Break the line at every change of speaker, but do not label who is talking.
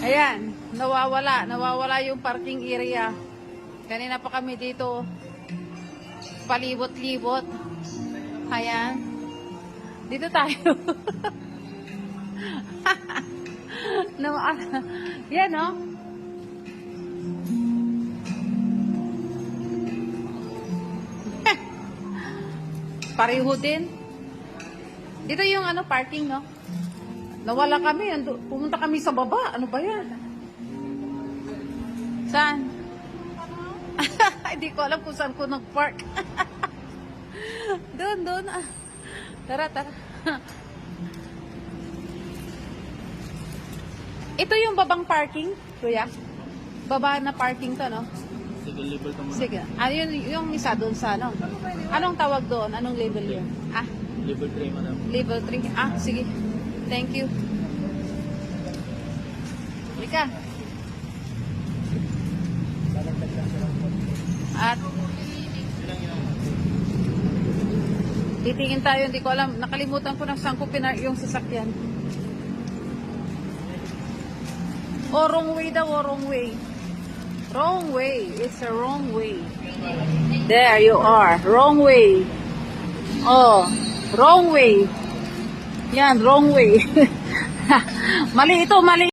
Ayan, nawawala yung parking area. Kanina pa kami dito, palibot-libot. Ayan, dito tayo. Yan, no? Pareho din. Dito yung parking, no? Nawala kami. Pumunta kami sa baba. Ano ba yan? Saan? Hindi ko alam kung saan ko nag-park. Doon. Tara. Ito yung babang parking, kuya? Baba na parking to, no?
Sige, level ka muna.
Sige. Yun, yung isa doon sa ano? Anong tawag doon? Anong level yun?
Level 3, madam.
Level 3. Sige. Thank you. Lika. At titingin tayo, hindi ko alam. Nakalimutan ko na saan ko yung sasakyan. Wrong way daw, wrong way. Wrong way. It's a wrong way. There you are. Wrong way. Wrong way. Yan, wrong way. Mali ito, mali.